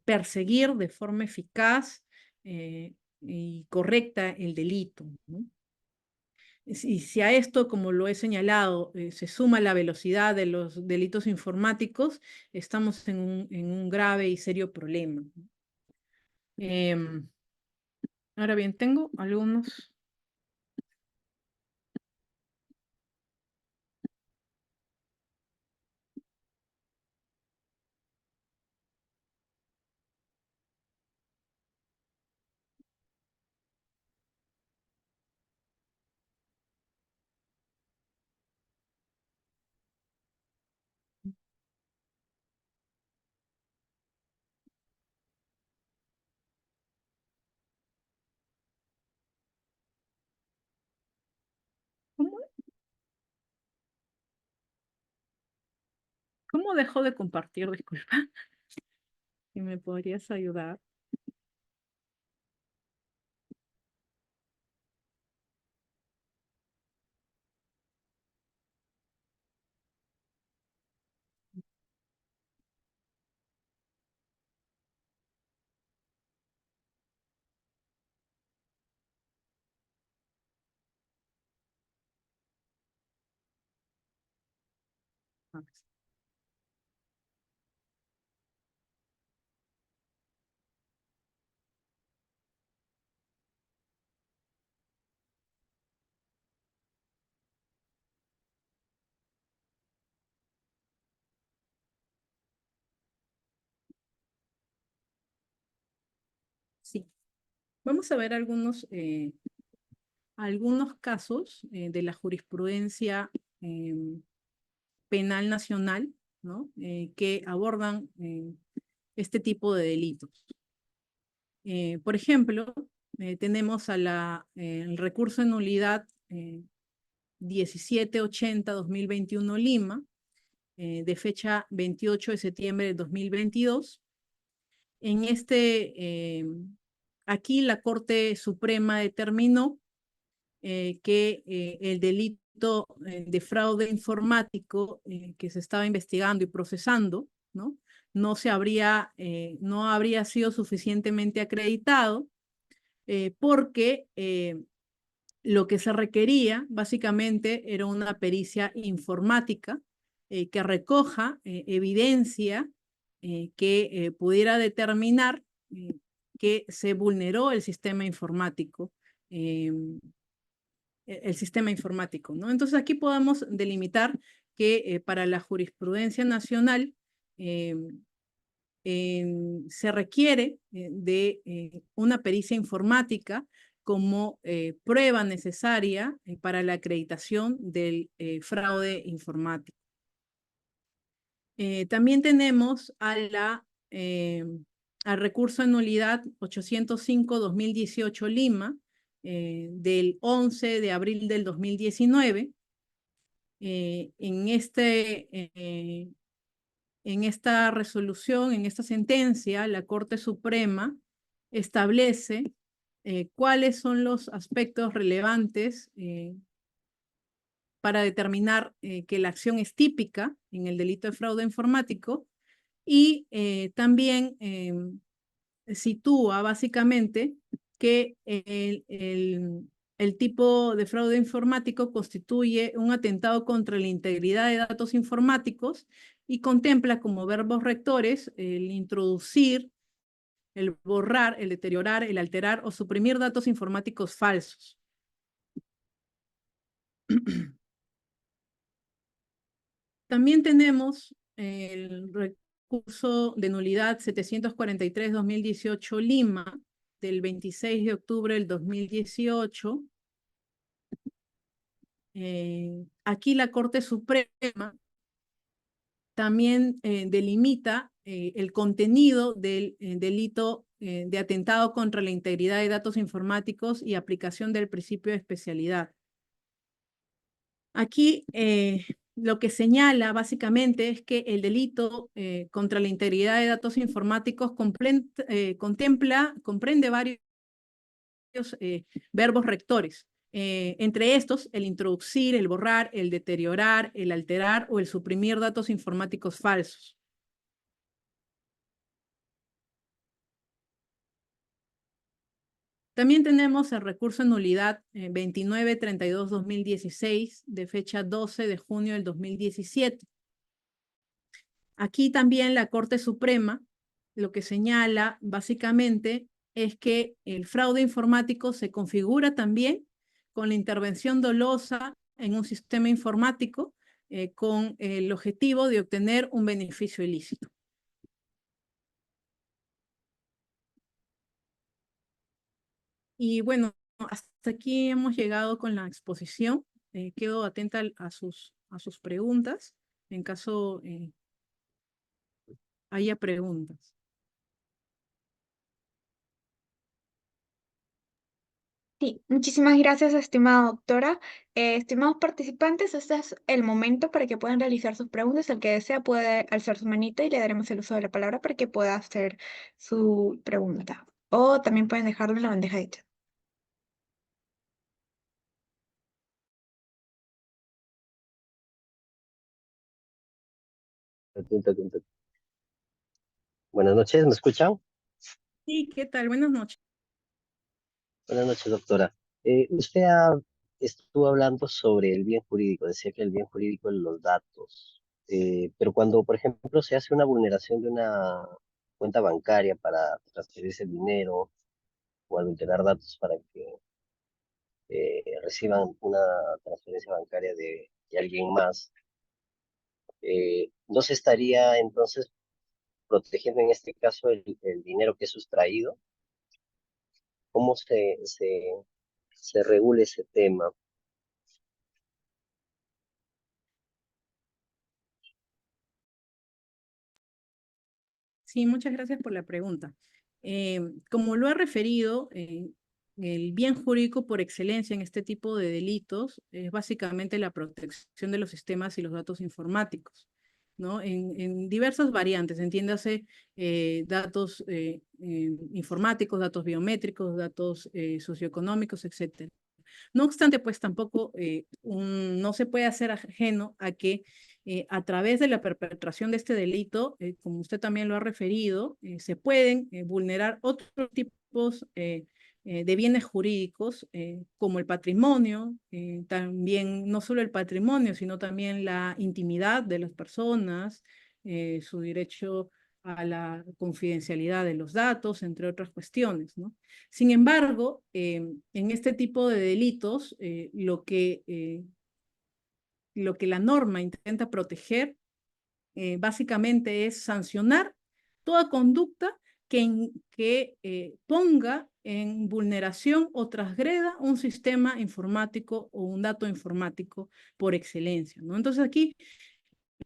[SPEAKER 2] perseguir de forma eficaz y correcta el delito, ¿no? Si a esto, como lo he señalado, se suma la velocidad de los delitos informáticos, estamos en un grave y serio problema. Em, Ahora bien, tengo algunos... ¿Cómo, cómo dejó de compartir? Disculpa, si me podrías ayudar. Ah, sí, vamos a ver algunos casos de la jurisprudencia penal nacional, ¿no? Que abordan este tipo de delitos. Por ejemplo, tenemos el recurso de nulidad 1780-2021 Lima, de fecha 28 de septiembre de 2022. En aquí la Corte Suprema determinó que el delito de fraude informático que se estaba investigando y procesando, ¿no? No habría sido suficientemente acreditado porque lo que se requería básicamente era una pericia informática que recoja evidencia que pudiera determinar que se vulneró el sistema informático, el sistema informático, ¿no? Entonces aquí podemos delimitar que para la jurisprudencia nacional eh, se requiere de una pericia informática como prueba necesaria para la acreditación del fraude informático. También tenemos al recurso de nulidad 805-2018 Lima, del 11 de abril del 2019. En esta resolución, en esta sentencia, la Corte Suprema establece cuáles son los aspectos relevantes para determinar que la acción es típica en el delito de fraude informático y también sitúa básicamente que el tipo de fraude informático constituye un atentado contra la integridad de datos informáticos y contempla como verbos rectores el introducir, el borrar, el deteriorar, el alterar o suprimir datos informáticos falsos. También tenemos el recurso de nulidad 743-2018 Lima, del 26 de octubre del 2018. Aquí la Corte Suprema también delimita el contenido del delito de atentado contra la integridad de datos informáticos y aplicación del principio de especialidad. Aquí lo que señala básicamente es que el delito contra la integridad de datos informáticos comprende varios verbos rectores. Entre estos, el introducir, el borrar, el deteriorar, el alterar o el suprimir datos informáticos falsos. También tenemos el recurso de nulidad 2932-2016 de fecha 12 de junio del 2017. Aquí también la Corte Suprema lo que señala básicamente es que el fraude informático se configura también con la intervención dolosa en un sistema informático con el objetivo de obtener un beneficio ilícito. Y bueno, hasta aquí hemos llegado con la exposición. Quedo atenta a sus preguntas en caso haya preguntas.
[SPEAKER 1] Sí, muchísimas gracias, estimada doctora. Estimados participantes, este es el momento para que puedan realizar sus preguntas. El que desea puede alzar su manita y le daremos el uso de la palabra para que pueda hacer su pregunta. O también pueden dejarlo en la bandeja de chat.
[SPEAKER 3] Buenas noches, ¿me escuchan?
[SPEAKER 2] Sí, ¿qué tal? Buenas noches.
[SPEAKER 3] Buenas noches, doctora. Usted estuvo hablando sobre el bien jurídico, decía que el bien jurídico es los datos. Pero cuando, por ejemplo, se hace una vulneración de una cuenta bancaria para transferirse el dinero o adulterar datos para que reciban una transferencia bancaria de alguien más, ¿no se estaría entonces protegiendo en este caso el dinero que es sustraído? ¿Cómo se regula ese tema?
[SPEAKER 2] Sí, muchas gracias por la pregunta. Como lo he referido, el bien jurídico por excelencia en este tipo de delitos es básicamente la protección de los sistemas y los datos informáticos, ¿no? En diversas variantes, entiéndase datos informáticos, datos biométricos, datos socioeconómicos, etcétera. No obstante, pues tampoco no se puede hacer ajeno a que a través de la perpetración de este delito, como usted también lo ha referido, se pueden vulnerar otros tipos de bienes jurídicos, como el patrimonio, también no solo el patrimonio, sino también la intimidad de las personas, su derecho a la confidencialidad de los datos, entre otras cuestiones, ¿no? Sin embargo, en este tipo de delitos, lo que la norma intenta proteger básicamente es sancionar toda conducta que ponga en vulneración o transgreda un sistema informático o un dato informático por excelencia, ¿no? Entonces aquí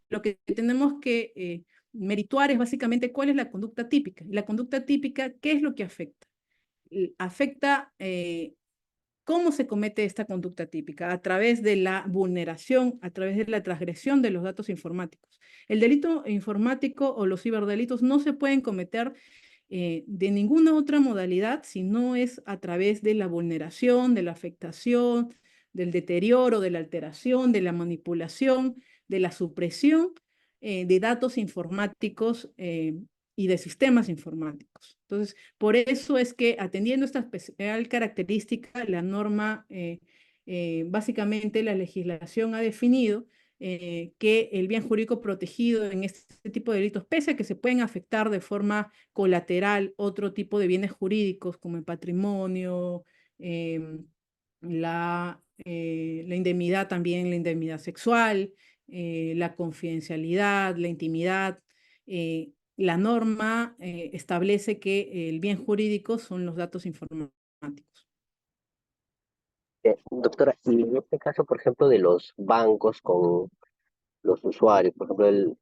[SPEAKER 2] lo que tenemos que merituar es básicamente cuál es la conducta típica. La conducta típica, ¿qué es lo que afecta? Afecta cómo se comete esta conducta típica, a través de la vulneración, a través de la transgresión de los datos informáticos. El delito informático o los ciberdelitos no se pueden cometer de ninguna otra modalidad si no es a través de la vulneración, de la afectación, del deterioro, de la alteración, de la manipulación, de la supresión de datos informáticos y de sistemas informáticos. Entonces, por eso es que atendiendo esta especial característica, la norma, básicamente la legislación ha definido que el bien jurídico protegido en este tipo de delitos, pese a que se pueden afectar de forma colateral otro tipo de bienes jurídicos como el patrimonio, la indemnidad también, la indemnidad sexual, la confidencialidad, la intimidad. La norma establece que el bien jurídico son los datos informáticos.
[SPEAKER 3] Doctora, y en este caso, por ejemplo, de los bancos con los usuarios, por ejemplo,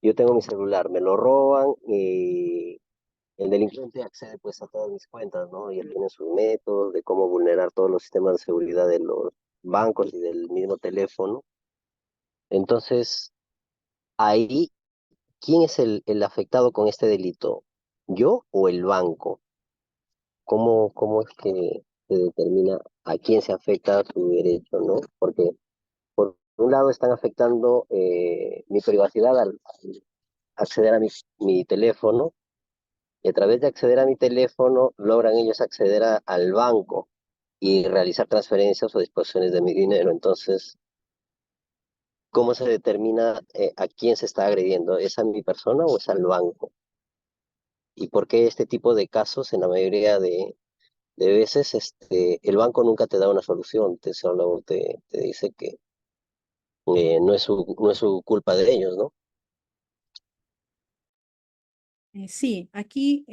[SPEAKER 3] yo tengo mi celular, me lo roban y el delincuente accede pues a todas mis cuentas, ¿no? Y él tiene sus métodos de cómo vulnerar todos los sistemas de seguridad de los bancos y del mismo teléfono. Entonces, ahí, ¿quién es el afectado con este delito? ¿Yo o el banco? ¿Cómo es que se determina a quién se afecta su derecho, ¿no? Porque por un lado están afectando mi privacidad al acceder a mi teléfono, y a través de acceder a mi teléfono logran ellos acceder al banco y realizar transferencias o disposiciones de mi dinero. Entonces, ¿cómo se determina a quién se está agrediendo? ¿Es a mi persona o es al banco? ¿Y por qué este tipo de casos, en la mayoría de veces, el banco nunca te da una solución, solo te dice que no es su culpa de ellos, ¿no?
[SPEAKER 2] Sí, aquí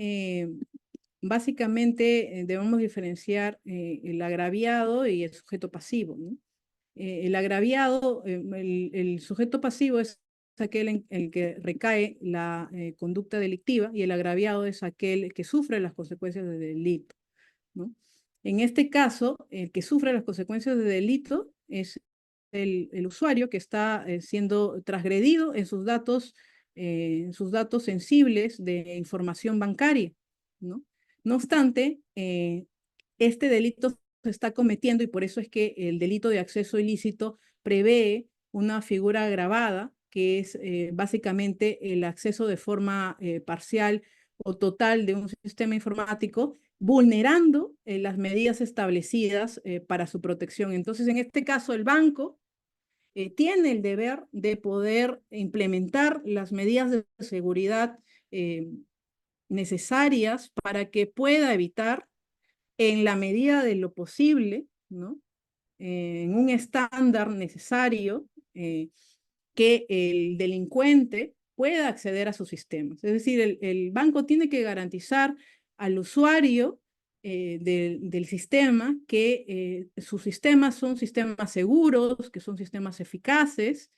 [SPEAKER 2] básicamente debemos diferenciar el agraviado y el sujeto pasivo, ¿no? El agraviado, el sujeto pasivo es aquel en el que recae la conducta delictiva y el agraviado es aquel que sufre las consecuencias del delito, ¿no? En este caso, el que sufre las consecuencias del delito es el usuario que está siendo transgredido en sus datos sensibles de información bancaria, ¿no? No obstante, este delito se está cometiendo y por eso es que el delito de acceso ilícito prevé una figura agravada, que es básicamente el acceso de forma parcial o total de un sistema informático, vulnerando las medidas establecidas para su protección. Entonces, en este caso, el banco tiene el deber de poder implementar las medidas de seguridad eh, necesarias para que pueda evitar, en la medida de lo posible, ¿no? En un estándar necesario, que el delincuente pueda acceder a sus sistemas. Es decir, el banco tiene que garantizar al usuario del sistema que sus sistemas son sistemas seguros, que son sistemas eficaces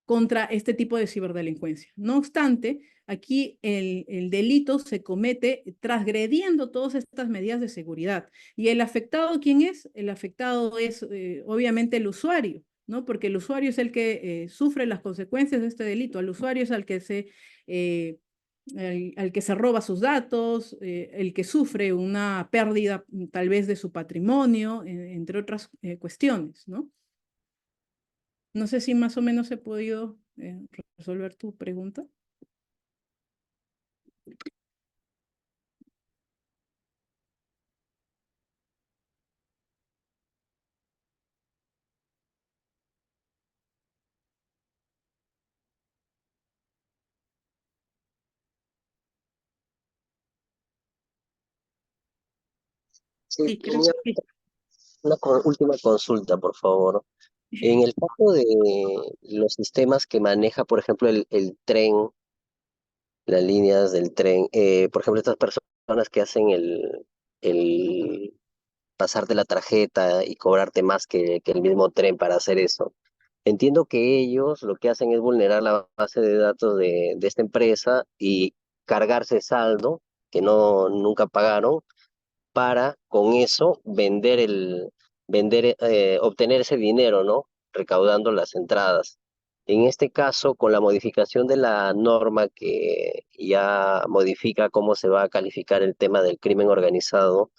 [SPEAKER 2] contra este tipo de ciberdelincuencia. No obstante, aquí el delito se comete transgrediendo todas estas medidas de seguridad. ¿Y el afectado quién es? El afectado es obviamente el usuario, ¿no? Porque el usuario es el que sufre las consecuencias de este delito. El usuario es al que se roba sus datos, el que sufre una pérdida tal vez de su patrimonio, entre otras cuestiones, ¿no? No sé si más o menos he podido resolver tu pregunta.
[SPEAKER 3] Sí,
[SPEAKER 2] Sí, creo
[SPEAKER 3] tenía
[SPEAKER 2] que sí.
[SPEAKER 3] una última consulta, por favor. En el caso de los sistemas que maneja, por ejemplo, el tren, las líneas del tren, por ejemplo, estas personas que hacen el pasarte la tarjeta y cobrarte más que el mismo tren para hacer eso. Entiendo que ellos lo que hacen es vulnerar la base de datos de esta empresa y cargarse saldo que nunca pagaron para con eso obtener ese dinero, ¿no? Recaudando las entradas. En este caso, con la modificación de la norma que ya modifica cómo se va a calificar el tema del crimen organizado,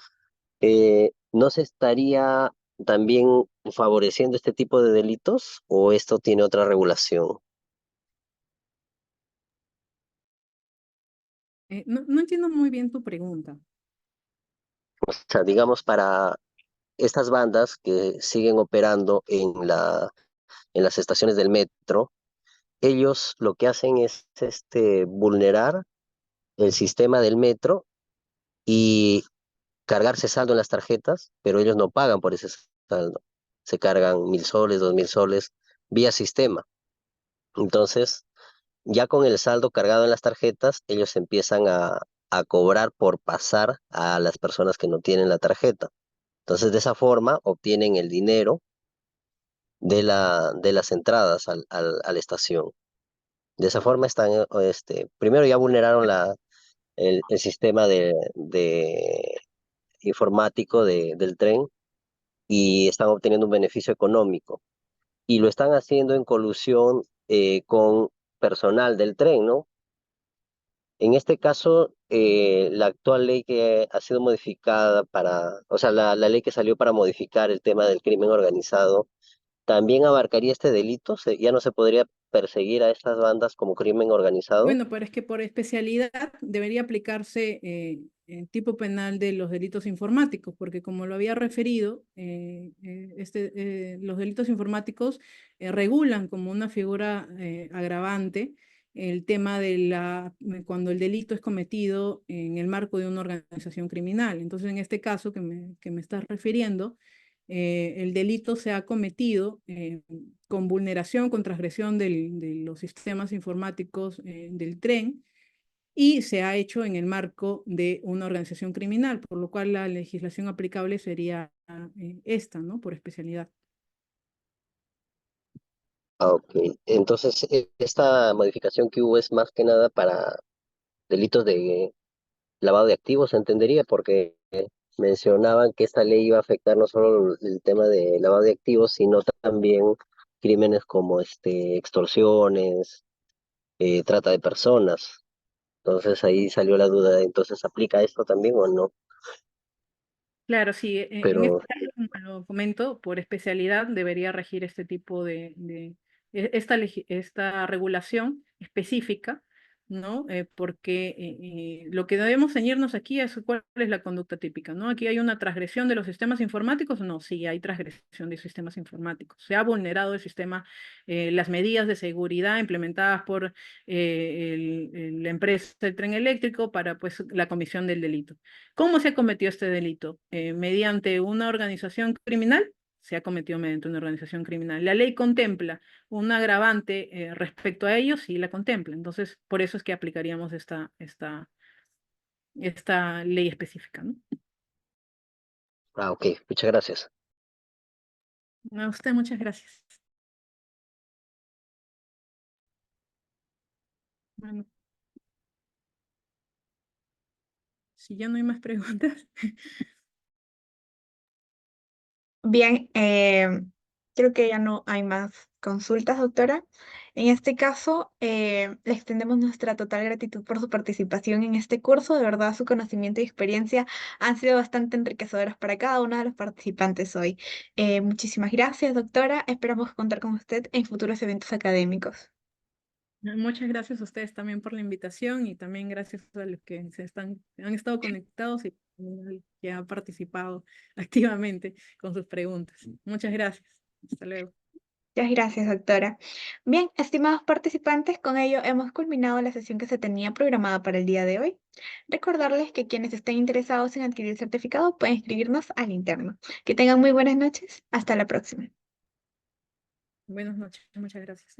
[SPEAKER 3] ¿no se estaría también favoreciendo este tipo de delitos o esto tiene otra regulación?
[SPEAKER 2] No entiendo muy bien tu pregunta.
[SPEAKER 3] O sea, digamos, para estas bandas que siguen operando en las estaciones del metro, ellos lo que hacen es vulnerar el sistema del metro y cargarse saldo en las tarjetas, pero ellos no pagan por ese saldo. Se cargan 1.000 soles, 2.000 soles vía sistema. Entonces, ya con el saldo cargado en las tarjetas, ellos empiezan a cobrar por pasar a las personas que no tienen la tarjeta. Entonces, de esa forma obtienen el dinero de las entradas a la estación. De esa forma están, primero ya vulneraron el sistema de informático del tren y están obteniendo un beneficio económico. Y lo están haciendo en colusión con personal del tren, ¿no? En este caso, la actual ley que ha sido modificada o sea, la ley que salió para modificar el tema del crimen organizado, ¿también abarcaría este delito? ¿Ya no se podría perseguir a estas bandas como crimen organizado?
[SPEAKER 2] Bueno, pero es que por especialidad debería aplicarse el tipo penal de los delitos informáticos, porque como lo había referido, los delitos informáticos regulan como una figura agravante el tema cuando el delito es cometido en el marco de una organización criminal. Entonces, en este caso que me estás refiriendo, el delito se ha cometido con vulneración, con transgresión de los sistemas informáticos del tren y se ha hecho en el marco de una organización criminal, por lo cual la legislación aplicable sería esta, ¿no? Por especialidad.
[SPEAKER 3] Ah, ok. Entonces, esta modificación que hubo es más que nada para delitos de lavado de activos, se entendería, porque mencionaban que esta ley iba a afectar no solo el tema de lavado de activos, sino también crímenes como extorsiones, trata de personas. Entonces ahí salió la duda, de, entonces ¿aplica esto también o no?
[SPEAKER 2] Claro, sí, en
[SPEAKER 3] Pero,
[SPEAKER 2] este caso, como lo comento, por especialidad debería regir este tipo esta regulación específica, ¿no? Porque lo que debemos ceñirnos aquí es cuál es la conducta típica, ¿no? Aquí hay una transgresión de los sistemas informáticos, no, sí, hay transgresión de sistemas informáticos. Se ha vulnerado el sistema, las medidas de seguridad implementadas por la empresa del tren eléctrico para, pues, la comisión del delito. ¿Cómo se cometió este delito? ¿Mediante una organización criminal? Se ha cometido mediante una organización criminal. La ley contempla un agravante respecto a ellos, sí la contempla. Entonces, por eso es que aplicaríamos esta ley específica, ¿no?
[SPEAKER 3] ok, muchas gracias.
[SPEAKER 2] A usted, muchas gracias. Bueno, si ya no hay más preguntas.
[SPEAKER 1] Bien, creo que ya no hay más consultas, doctora. En este caso, le extendemos nuestra total gratitud por su participación en este curso. De verdad, su conocimiento y experiencia han sido bastante enriquecedoras para cada uno de los participantes hoy. Muchísimas gracias, doctora. Esperamos contar con usted en futuros eventos académicos.
[SPEAKER 2] Muchas gracias a ustedes también por la invitación y también gracias a los que han estado conectados y al que ha participado activamente con sus preguntas. Muchas gracias. Hasta luego.
[SPEAKER 1] Muchas gracias, doctora. Bien, estimados participantes, con ello hemos culminado la sesión que se tenía programada para el día de hoy. Recordarles que quienes estén interesados en adquirir el certificado pueden escribirnos al interno. Que tengan muy buenas noches. Hasta la próxima.
[SPEAKER 2] Buenas noches. Muchas gracias.